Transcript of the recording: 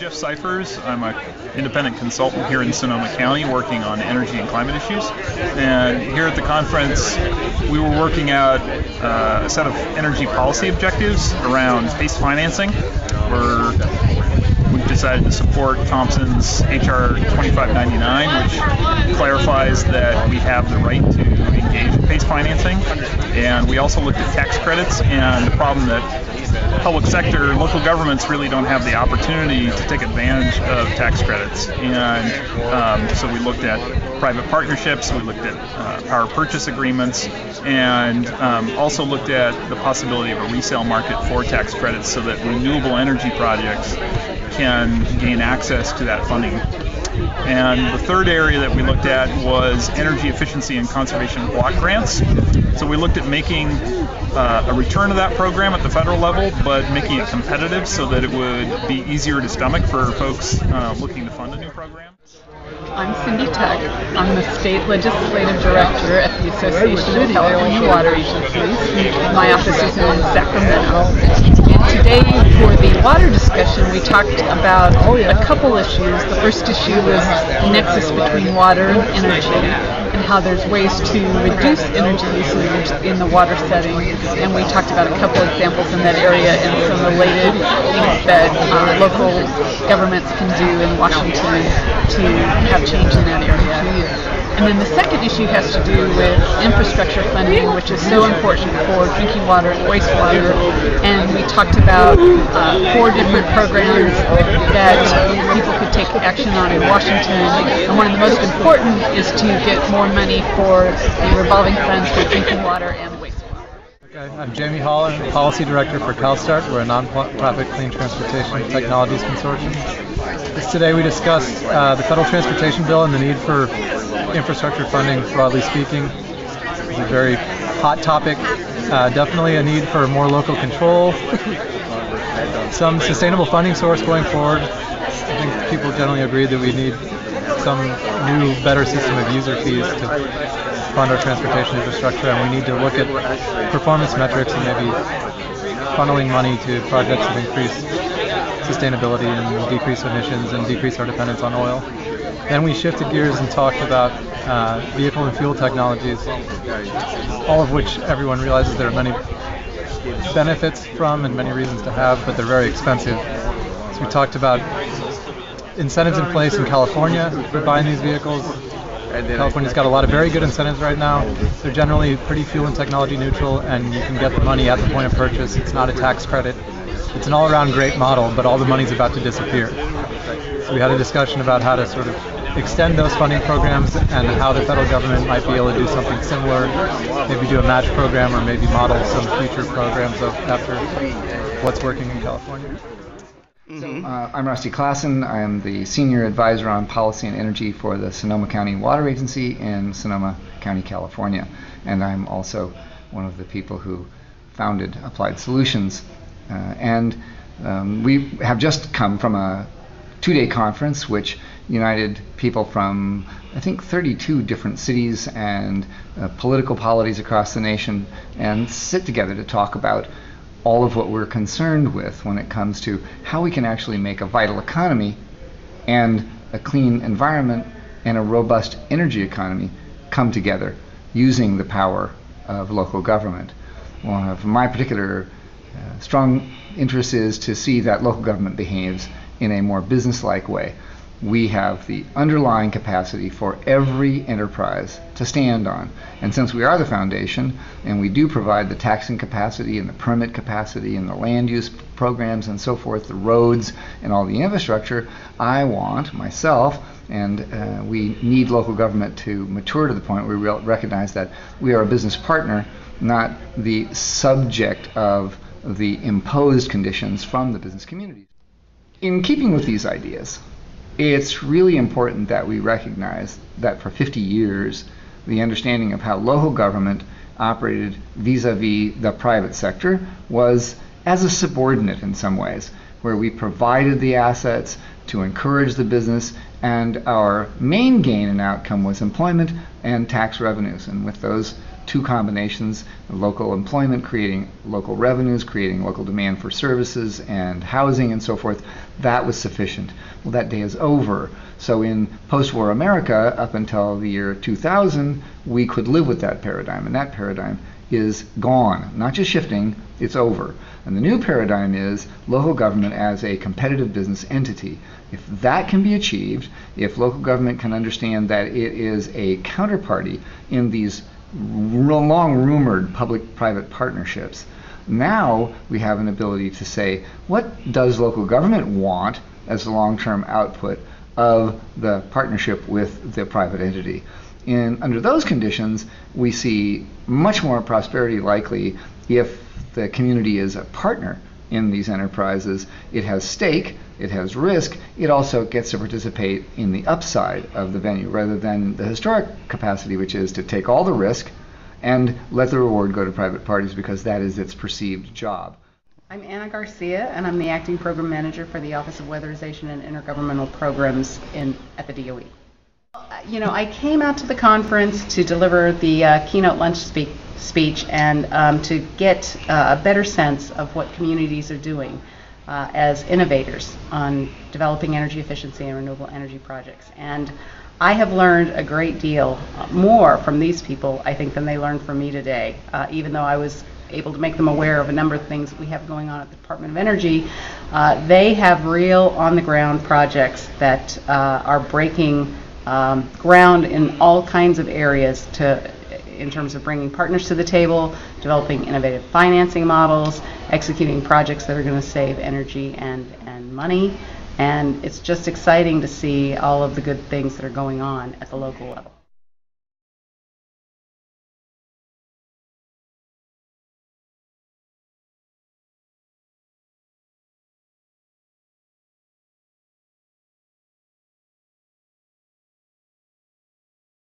Geof Syphers. I'm an independent consultant here in Sonoma County working on energy and climate issues. And here at the conference, we were working out a set of energy policy objectives around PACE financing. We've decided to support Thompson's HR 2599, which clarifies that we have the right to engage in PACE financing. And we also looked at tax credits and the problem that public sector, local governments really don't have the opportunity to take advantage of tax credits. And so we looked at private partnerships, we looked at power purchase agreements, and also looked at the possibility of a resale market for tax credits so that renewable energy projects can gain access to that funding. And the third area that we looked at was energy efficiency and conservation block grants. So we looked at making a return of that program at the federal level, but making it competitive so that it would be easier to stomach for folks looking to fund a new program. I'm Cindy Tuck. I'm the State Legislative Director at the Association of California Water Agencies. My office is in Sacramento. And today, for the water discussion, we talked about a couple issues. The first issue was the nexus between water and energy, and how there's ways to reduce energy usage in the water setting. And we talked about a couple examples in that area and some related things that local governments can do in Washington to have change in that area. And then the second issue has to do with infrastructure funding, which is so important for drinking water and wastewater. And we talked about 4 different programs that people could take action on in Washington. And one of the most important is to get more money for the revolving funds for drinking water and wastewater. Okay, I'm Jamie Hall, I'm Policy Director for CALSTART. We're a non-profit clean transportation technologies consortium. Today we discussed the federal transportation bill and the need for infrastructure funding, broadly speaking. It's a very hot topic. Definitely a need for more local control, some sustainable funding source going forward. I think people generally agree that we need some new, better system of user fees to fund our transportation infrastructure, and we need to look at performance metrics and maybe funneling money to projects that increase sustainability and decrease emissions and decrease our dependence on oil. Then we shifted gears and talked about vehicle and fuel technologies, all of which everyone realizes there are many benefits from and many reasons to have, but they're very expensive. So we talked about incentives in place in California for buying these vehicles. California's got a lot of very good incentives right now. They're generally pretty fuel and technology neutral, and you can get the money at the point of purchase. It's not a tax credit. It's an all-around great model, but all the money's about to disappear. So we had a discussion about how to sort of extend those funding programs and how the federal government might be able to do something similar, maybe do a match program or maybe model some future programs after what's working in California. I'm Rusty Klassen. I am the Senior Advisor on Policy and Energy for the Sonoma County Water Agency in Sonoma County, California. And I'm also one of the people who founded Applied Solutions. We have just come from a 2-day conference which united people from, I think, 32 different cities and political polities across the nation, and sit together to talk about all of what we're concerned with when it comes to how we can actually make a vital economy and a clean environment and a robust energy economy come together using the power of local government. One of my particular strong interest is to see that local government behaves in a more business-like way. We have the underlying capacity for every enterprise to stand on. And since we are the foundation, and we do provide the taxing capacity and the permit capacity and the land use programs and so forth, the roads and all the infrastructure, I want myself, and we need local government to mature to the point where we recognize that we are a business partner, not the subject of the imposed conditions from the business community. In keeping with these ideas, it's really important that we recognize that for 50 years, the understanding of how local government operated vis-a-vis the private sector was as a subordinate in some ways, where we provided the assets to encourage the business, and our main gain and outcome was employment and tax revenues. And with those two combinations, local employment, creating local revenues, creating local demand for services and housing and so forth, that was sufficient. Well, that day is over. So in post-war America, up until the year 2000, we could live with that paradigm, and that paradigm is gone. Not just shifting, it's over. And the new paradigm is local government as a competitive business entity. If that can be achieved, if local government can understand that it is a counterparty in these long rumored public-private partnerships, now we have an ability to say, what does local government want as the long-term output of the partnership with the private entity? And under those conditions, we see much more prosperity likely if the community is a partner in these enterprises. It has stake, it has risk, it also gets to participate in the upside of the venue rather than the historic capacity, which is to take all the risk and let the reward go to private parties because that is its perceived job. I'm Anna Garcia, and I'm the Acting Program Manager for the Office of Weatherization and Intergovernmental Programs at the DOE. You know, I came out to the conference to deliver the keynote lunch speech and to get a better sense of what communities are doing as innovators on developing energy efficiency and renewable energy projects. And I have learned a great deal more from these people, I think, than they learned from me today, even though I was able to make them aware of a number of things we have going on at the Department of Energy. They have real on-the-ground projects that are breaking ground in all kinds of areas in terms of bringing partners to the table, developing innovative financing models, executing projects that are going to save energy and money. And it's just exciting to see all of the good things that are going on at the local level.